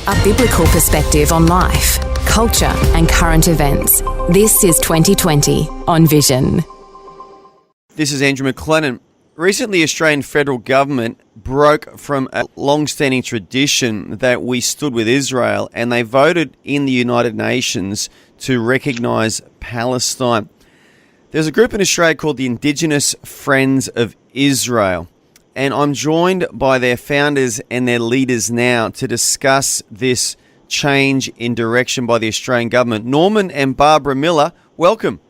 A biblical perspective on life, culture and current events. This is 2020 on Vision. This is Andrew McLennan. Recently, the Australian federal government broke from a long-standing tradition that we stood with Israel, and they voted in the United Nations to recognise Palestine. There's a group in Australia called the Indigenous Friends of Israel, and I'm joined by their founders and their leaders now to discuss this change in direction by the Australian government. Norman and Barbara Miller, welcome.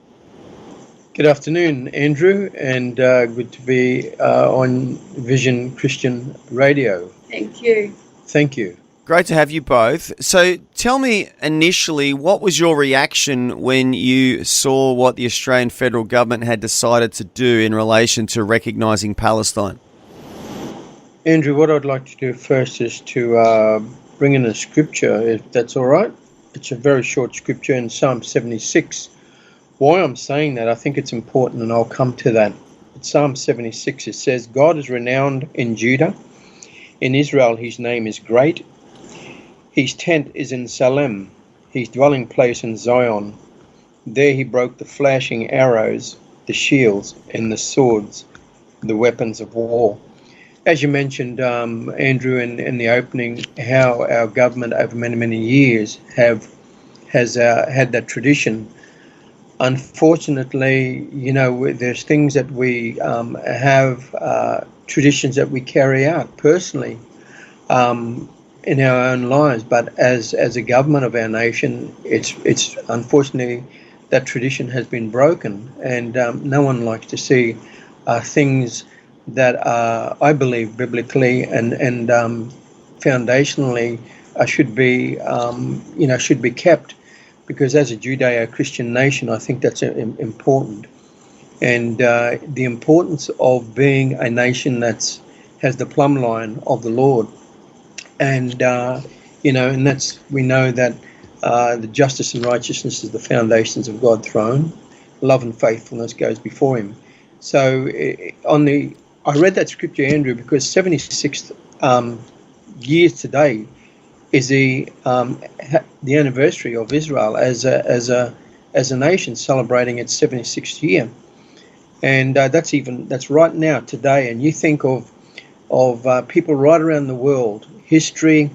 Good afternoon, Andrew, and good to be on Vision Christian Radio. Thank you. Thank you. Great to have you both. So tell me initially, what was your reaction when you saw what the Australian federal government had decided to do in relation to recognising Palestine? Andrew, what I'd like to do first is to bring in a scripture, if that's all right. It's a very short scripture in Psalm 76. Why I'm saying that, I think it's important, and I'll come to that. In Psalm 76, it says, God is renowned in Judah. In Israel, his name is great. His tent is in Salem, his dwelling place in Zion. There he broke the flashing arrows, the shields, and the swords, the weapons of war. As you mentioned, Andrew, in the opening, how our government over many, many years has had that tradition. Unfortunately, you know, there's things that we have, traditions that we carry out personally in our own lives, but as a government of our nation, it's unfortunately that tradition has been broken, and no one likes to see things that are, I believe, biblically and foundationally should be kept. Because as a Judeo-Christian nation, I think that's important. And the importance of being a nation that has the plumb line of the Lord. And, and that's, we know that the justice and righteousness is the foundations of God's throne. Love and faithfulness goes before him. So I read that scripture, Andrew, because 76th years today is the anniversary of Israel as a nation celebrating its 76th year, and that's right now today. And you think of people right around the world, history,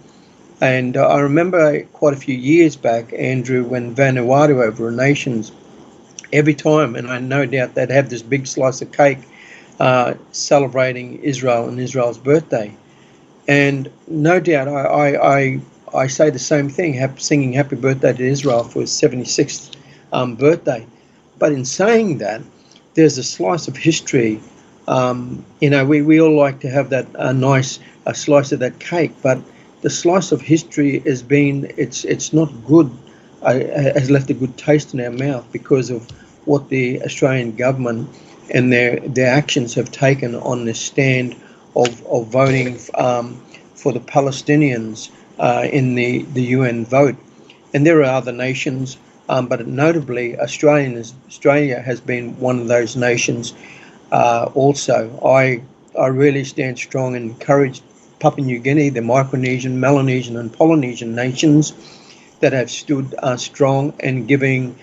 and I remember quite a few years back, Andrew, when Vanuatu over nations, every time, and I no doubt they'd have this big slice of cake celebrating Israel and Israel's birthday. And no doubt, I say the same thing, singing happy birthday to Israel for his 76th birthday. But in saying that, there's a slice of history. We all like to have that nice slice of that cake, but the slice of history has been, it's not good, has left a good taste in our mouth because of what the Australian government and their actions have taken on this stand of voting for the Palestinians in the UN vote. And there are other nations, but notably Australia has been one of those nations also. I really stand strong and encourage Papua New Guinea, the Micronesian, Melanesian and Polynesian nations that have stood strong and given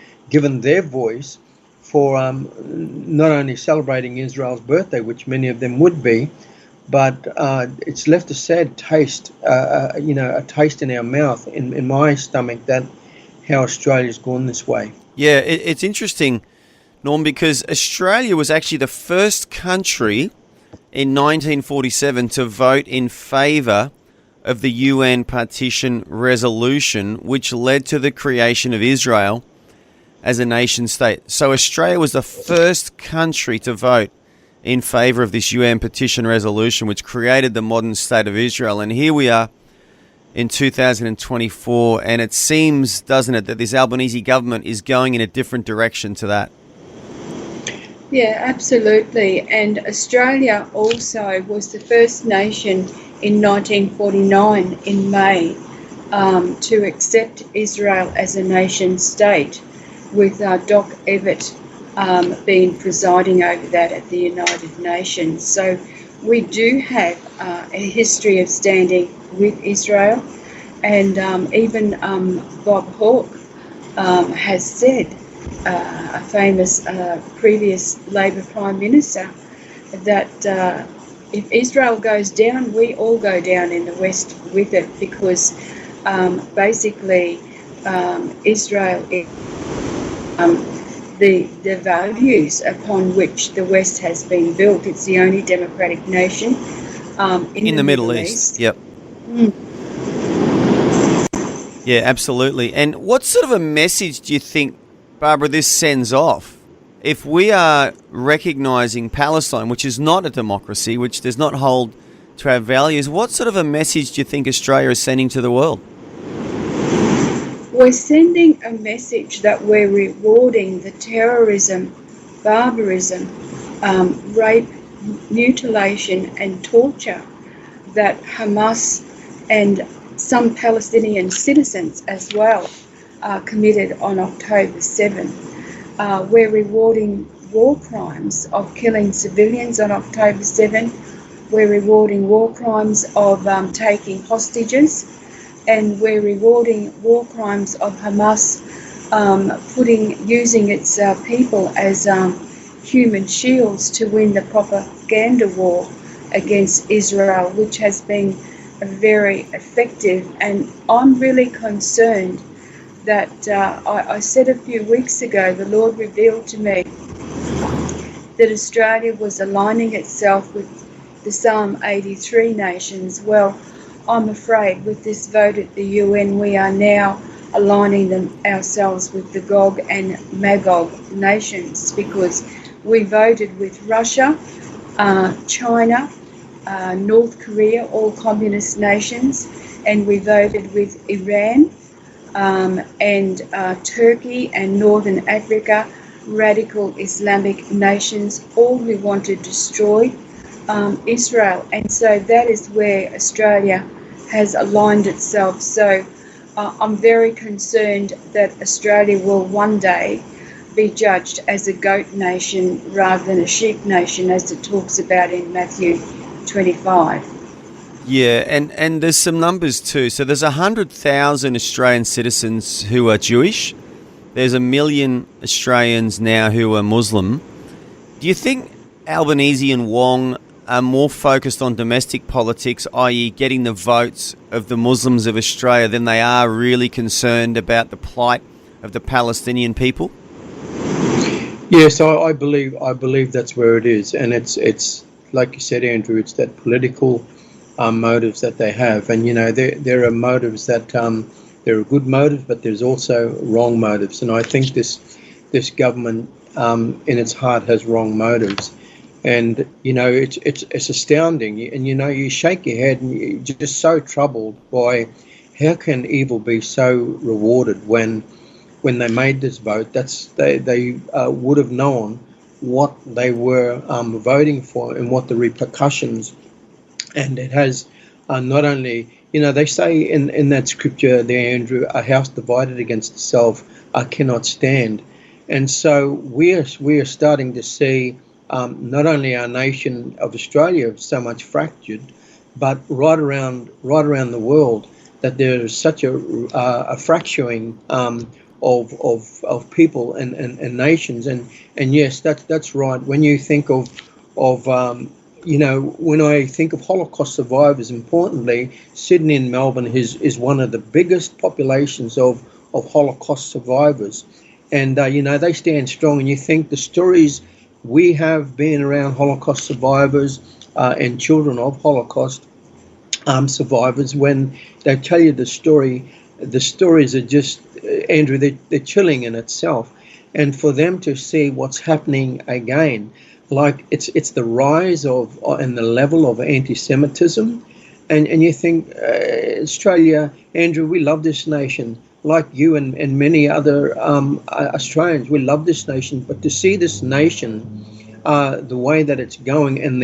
their voice for not only celebrating Israel's birthday, which many of them would be, but it's left a sad taste, a taste in our mouth, in my stomach, that how Australia's gone this way. Yeah, it's interesting, Norm, because Australia was actually the first country in 1947 to vote in favour of the UN partition resolution, which led to the creation of Israel as a nation state. So Australia was the first country to vote in favour of this UN petition resolution, which created the modern state of Israel. And here we are in 2024, and it seems, doesn't it, that this Albanese government is going in a different direction to that. Yeah, absolutely. And Australia also was the first nation in 1949 in May to accept Israel as a nation state, with Doc Evatt being presiding over that at the United Nations. So we do have a history of standing with Israel, And even Bob Hawke has said, a famous previous Labor Prime Minister, that if Israel goes down, we all go down in the West with it, because basically Israel is the values upon which the West has been built. It's the only democratic nation in the Middle East. Yep. Yeah, absolutely. And what sort of a message do you think, Barbara, this sends off? If we are recognising Palestine, which is not a democracy, which does not hold to our values, what sort of a message do you think Australia is sending to the world? We're sending a message that we're rewarding the terrorism, barbarism, rape, mutilation and torture that Hamas and some Palestinian citizens as well committed on October 7. We're rewarding war crimes of killing civilians on October 7. We're rewarding war crimes of taking hostages, and we're rewarding war crimes of Hamas using its people as human shields to win the propaganda war against Israel, which has been very effective. And I'm really concerned that I said a few weeks ago, the Lord revealed to me that Australia was aligning itself with the Psalm 83 nations. Well, I'm afraid with this vote at the UN, we are now aligning ourselves with the Gog and Magog nations, because we voted with Russia, China, North Korea, all communist nations, and we voted with Iran and Turkey and Northern Africa, radical Islamic nations, all who want to destroy Israel. And so that is where Australia has aligned itself. So I'm very concerned that Australia will one day be judged as a goat nation rather than a sheep nation, as it talks about in Matthew 25. Yeah, and there's some numbers too. So there's 100,000 Australian citizens who are Jewish. There's 1 million Australians now who are Muslim. Do you think Albanese and Wong are more focused on domestic politics, i.e. getting the votes of the Muslims of Australia, than they are really concerned about the plight of the Palestinian people? Yes, I believe that's where it is, and it's like you said, Andrew. It's that political motives that they have, and there are motives that there are good motives, but there's also wrong motives, and I think this government in its heart has wrong motives, and it's astounding, and you shake your head and you're just so troubled by how can evil be so rewarded when they made this vote. They would have known what they were voting for and what the repercussions, and it has not only, they say in that scripture there, Andrew, a house divided against itself cannot stand. And so we are starting to see not only our nation of Australia so much fractured, but right around the world, that there is such a fracturing of people and nations, and yes, that's right. When you think of when I think of Holocaust survivors, importantly, Sydney and Melbourne is one of the biggest populations of Holocaust survivors, and they stand strong. And you think the stories we have been around Holocaust survivors and children of Holocaust survivors, when they tell you the stories are just, Andrew, they're chilling in itself. And for them to see what's happening again, like it's the rise of and the level of anti-Semitism, and you think Australia, Andrew, we love this nation, like you and many other Australians, we love this nation. But to see this nation, the way that it's going, and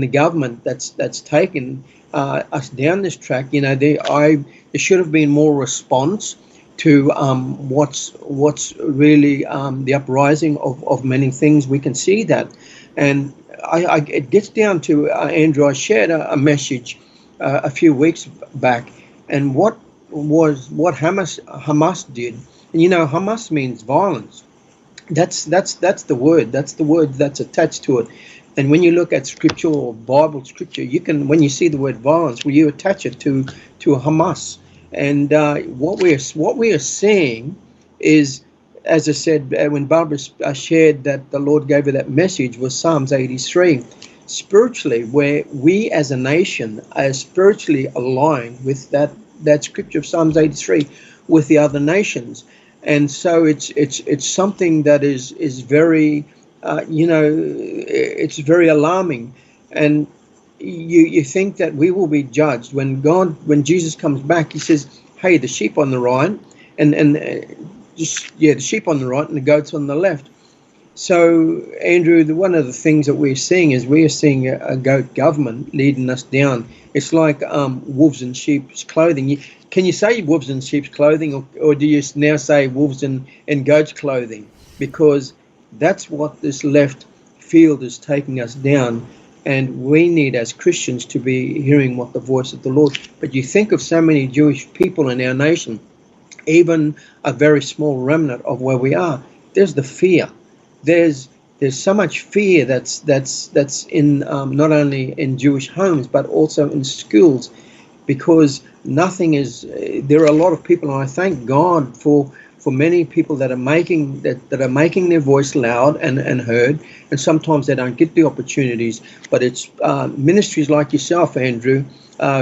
the government that's taken us down this track, there should have been more response to what's really the uprising of many things. We can see that, and it gets down to Andrew. I shared a message a few weeks back, And what Hamas did, and Hamas means violence. That's the word. That's the word that's attached to it. And when you look at scripture or Bible scripture, you can, when you see the word violence, well, you attach it to Hamas. And what we are seeing is, as I said, when Barbara shared that the Lord gave her that message, was Psalms 83. Spiritually, where we as a nation are spiritually aligned with that scripture of Psalms 83 with the other nations. And so it's something that is very, it's very alarming. And you think that we will be judged when Jesus comes back. He says, "Hey, the sheep on the right, the sheep on the right and the goats on the left." So, Andrew, one of the things that we're seeing is a goat government leading us down. It's like wolves in sheep's clothing. Can you say wolves in sheep's clothing, or do you now say wolves in goat's clothing? Because that's what this left field is taking us down, and we need as Christians to be hearing what the voice of the Lord. But you think of so many Jewish people in our nation, even a very small remnant of where we are. There's the fear. There's so much fear that's in not only in Jewish homes but also in schools, because nothing is. There are a lot of people, and I thank God for many people that are making their voice loud and heard, and sometimes they don't get the opportunities. But it's ministries like yourself, Andrew,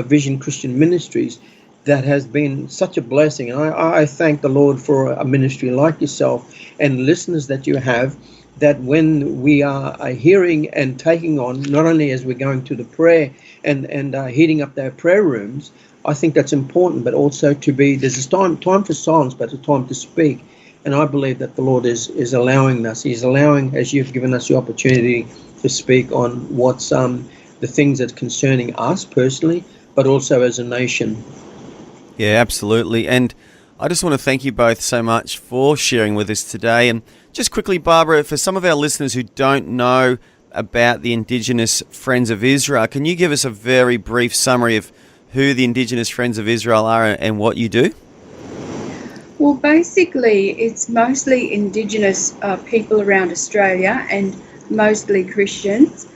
Vision Christian Ministries, that has been such a blessing. And I thank the Lord for a ministry like yourself and listeners that you have, that when we are hearing and taking on, not only as we're going to the prayer and heating up their prayer rooms, I think that's important, but also there's a time for silence, but a time to speak. And I believe that the Lord is allowing us. He's allowing, as you've given us the opportunity to speak on what's the things that's concerning us personally, but also as a nation. Yeah, absolutely. And I just want to thank you both so much for sharing with us today. And just quickly, Barbara, for some of our listeners who don't know about the Indigenous Friends of Israel, can you give us a very brief summary of who the Indigenous Friends of Israel are and what you do? Well, basically, it's mostly Indigenous people around Australia and mostly Christians.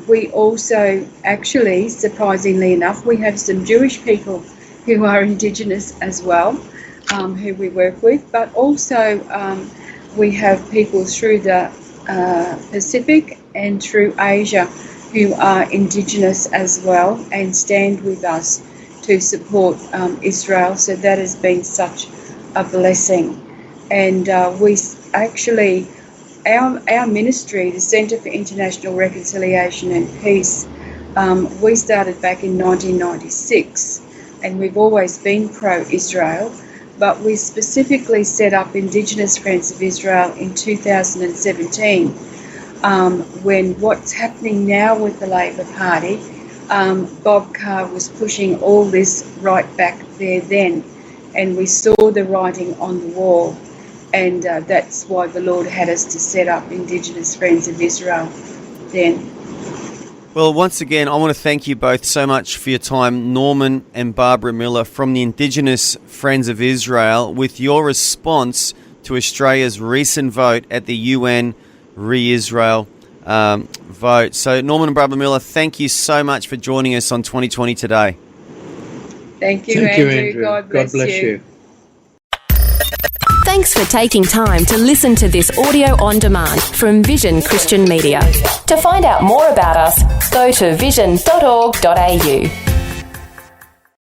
We also, actually, surprisingly enough, we have some Jewish people who are Indigenous as well, who we work with, but also we have people through the Pacific and through Asia who are Indigenous as well and stand with us to support Israel. So that has been such a blessing. And we actually, our ministry, the Centre for International Reconciliation and Peace, we started back in 1996, and we've always been pro-Israel, but we specifically set up Indigenous Friends of Israel in 2017, when what's happening now with the Labor Party, Bob Carr was pushing all this right back there then, and we saw the writing on the wall, and that's why the Lord had us to set up Indigenous Friends of Israel then. Well, once again, I want to thank you both so much for your time, Norman and Barbara Miller from the Indigenous Friends of Israel, with your response to Australia's recent vote at the UN Re-Israel vote. So, Norman and Barbara Miller, thank you so much for joining us on 2020 today. Thank you, Andrew. God bless you. Thanks for taking time to listen to this audio on demand from Vision Christian Media. To find out more about us, go to vision.org.au.